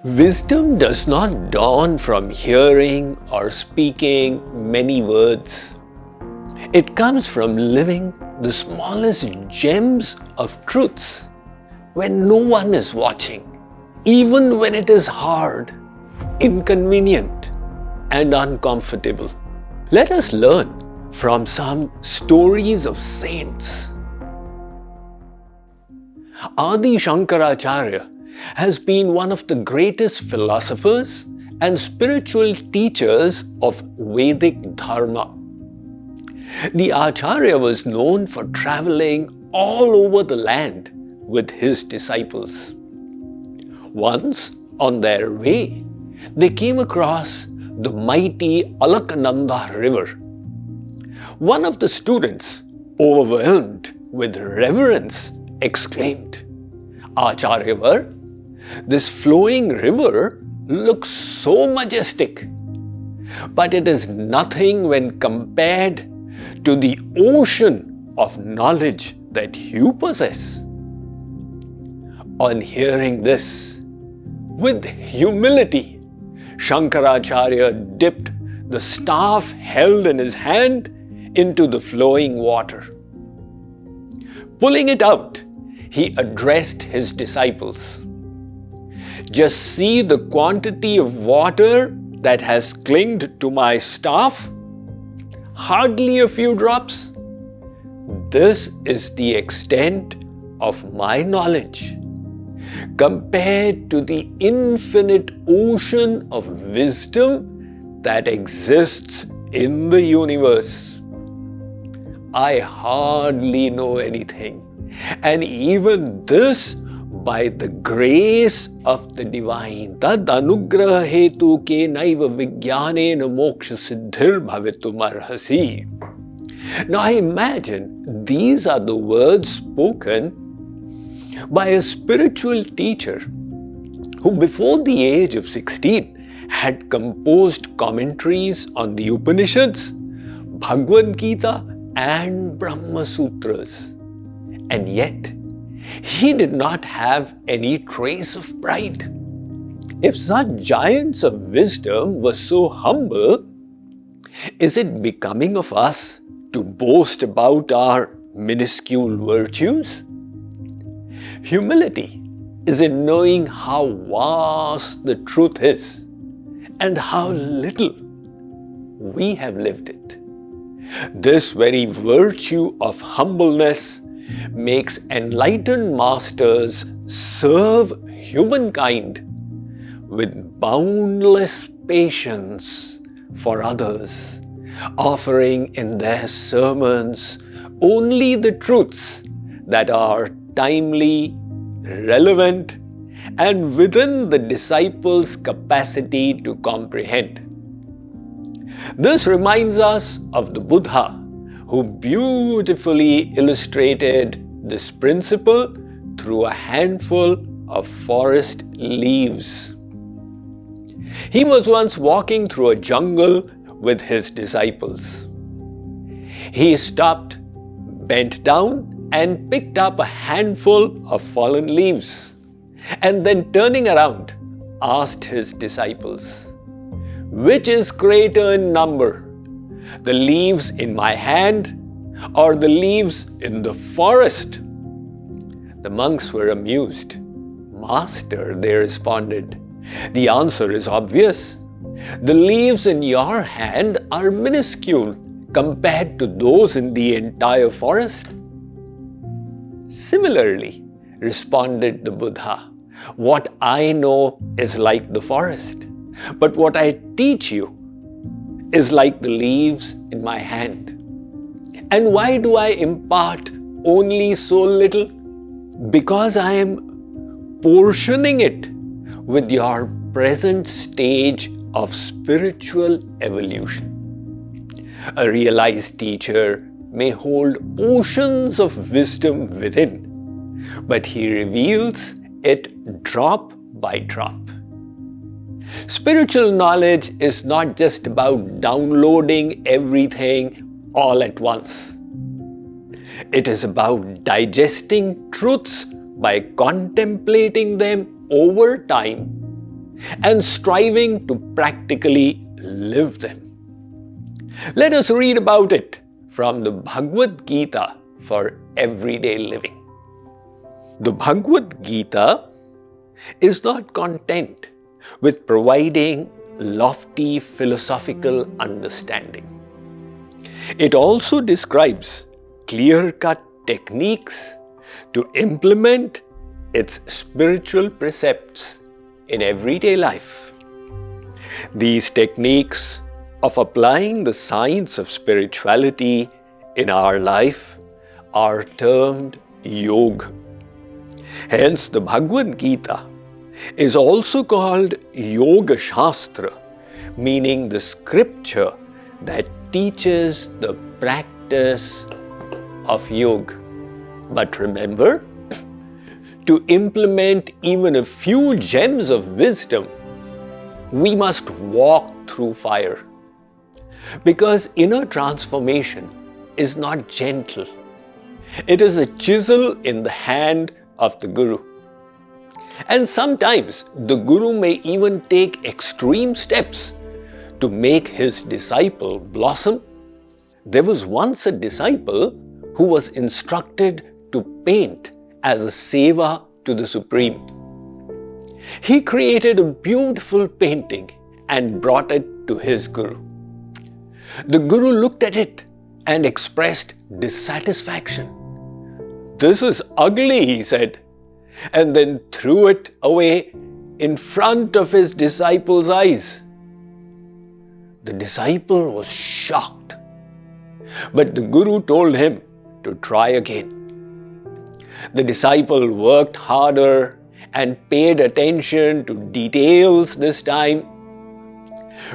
Wisdom does not dawn from hearing or speaking many words. It comes from living the smallest gems of truths when no one is watching, even when it is hard, inconvenient, and uncomfortable. Let us learn from some stories of saints. Adi Shankaracharya has been one of the greatest philosophers and spiritual teachers of Vedic Dharma. The Acharya was known for traveling all over the land with his disciples. Once, on their way, they came across the mighty Alaknanda river. One of the students, overwhelmed with reverence, exclaimed, "Acharya, this flowing river looks so majestic, but it is nothing when compared to the ocean of knowledge that you possess." On hearing this, with humility, Shankaracharya dipped the staff held in his hand into the flowing water. Pulling it out, he addressed his disciples. "Just see the quantity of water that has clinged to my staff. Hardly a few drops. This is the extent of my knowledge, compared to the infinite ocean of wisdom that exists in the universe. I hardly know anything, and even this by the grace of the divine. Tad anugraha hetu ke naiva vijnanena moksha siddhir bhavitum arhasi." Now I imagine these are the words spoken by a spiritual teacher who before the age of 16 had composed commentaries on the Upanishads, Bhagavad Gita and Brahma Sutras. And yet, he did not have any trace of pride. If such giants of wisdom were so humble, is it becoming of us to boast about our minuscule virtues? Humility is in knowing how vast the truth is and how little we have lived it. This very virtue of humbleness makes enlightened masters serve humankind with boundless patience for others, offering in their sermons only the truths that are timely, relevant, and within the disciples' capacity to comprehend. This reminds us of the Buddha, who beautifully illustrated this principle through a handful of forest leaves. He was once walking through a jungle with his disciples. He stopped, bent down, and picked up a handful of fallen leaves, and then turning around, asked his disciples, "Which is greater in number, the leaves in my hand or the leaves in the forest?" The monks were amused. "Master," they responded, "the answer is obvious. The leaves in your hand are minuscule compared to those in the entire forest." "Similarly," responded the Buddha, "what I know is like the forest, but what I teach you is like the leaves in my hand. And why do I impart only so little? Because I am portioning it with your present stage of spiritual evolution." A realized teacher may hold oceans of wisdom within, but he reveals it drop by drop. Spiritual knowledge is not just about downloading everything all at once. It is about digesting truths by contemplating them over time and striving to practically live them. Let us read about it from the Bhagavad Gita for everyday living. The Bhagavad Gita is not content with providing lofty philosophical understanding. It also describes clear-cut techniques to implement its spiritual precepts in everyday life. These techniques of applying the science of spirituality in our life are termed yoga. Hence, the Bhagavad Gita is also called Yoga Shastra, meaning the scripture that teaches the practice of yoga. But remember, to implement even a few gems of wisdom, we must walk through fire. Because inner transformation is not gentle. It is a chisel in the hand of the Guru. And sometimes the Guru may even take extreme steps to make his disciple blossom. There was once a disciple who was instructed to paint as a seva to the Supreme. He created a beautiful painting and brought it to his Guru. The Guru looked at it and expressed dissatisfaction. "This is ugly," he said, and then threw it away in front of his disciple's eyes. The disciple was shocked, but the Guru told him to try again. The disciple worked harder and paid attention to details this time.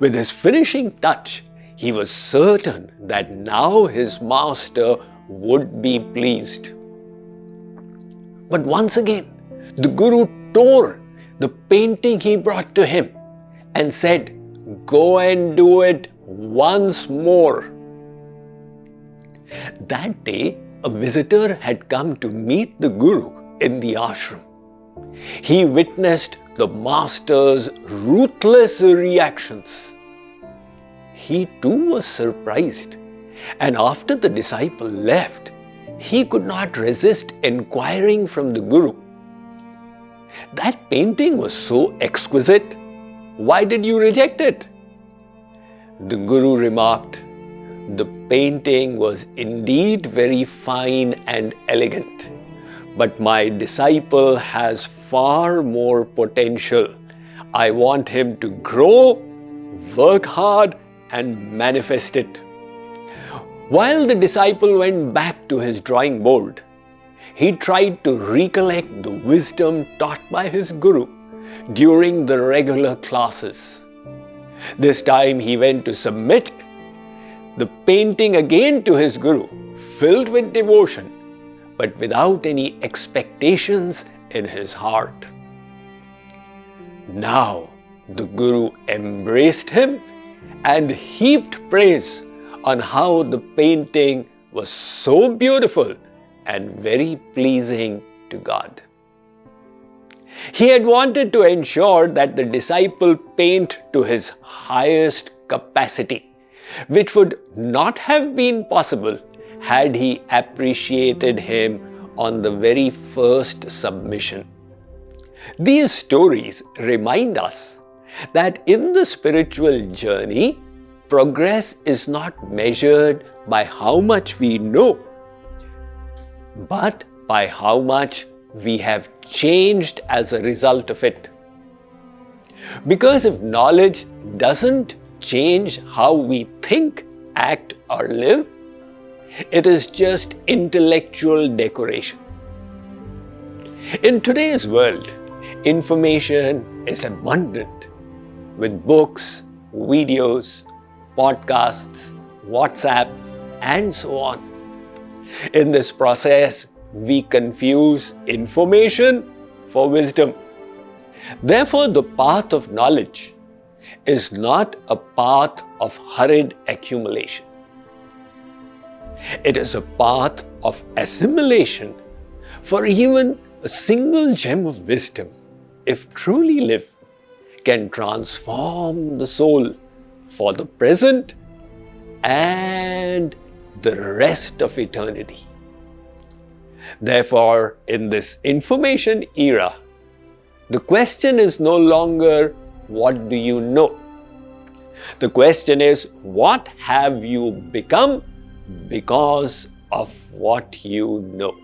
With his finishing touch, he was certain that now his master would be pleased. But once again, the Guru tore the painting he brought to him and said, "Go and do it once more." That day, a visitor had come to meet the Guru in the ashram. He witnessed the master's ruthless reactions. He too was surprised, and after the disciple left, he could not resist inquiring from the Guru, "That painting was so exquisite. Why did you reject it?" The Guru remarked, "The painting was indeed very fine and elegant, but my disciple has far more potential. I want him to grow, work hard, and manifest it." While the disciple went back to his drawing board, he tried to recollect the wisdom taught by his Guru during the regular classes. This time he went to submit the painting again to his Guru, filled with devotion, but without any expectations in his heart. Now the Guru embraced him and heaped praise on how the painting was so beautiful and very pleasing to God. He had wanted to ensure that the disciple paint to his highest capacity, which would not have been possible had he appreciated him on the very first submission. These stories remind us that in the spiritual journey, progress is not measured by how much we know, but by how much we have changed as a result of it. Because if knowledge doesn't change how we think, act, or live, it is just intellectual decoration. In today's world, information is abundant with books, videos, podcasts, WhatsApp, and so on. In this process, we confuse information for wisdom. Therefore, the path of knowledge is not a path of hurried accumulation. It is a path of assimilation, for even a single gem of wisdom, if truly lived, can transform the soul for the present and the rest of eternity. Therefore, in this information era, the question is no longer, what do you know? The question is, what have you become because of what you know?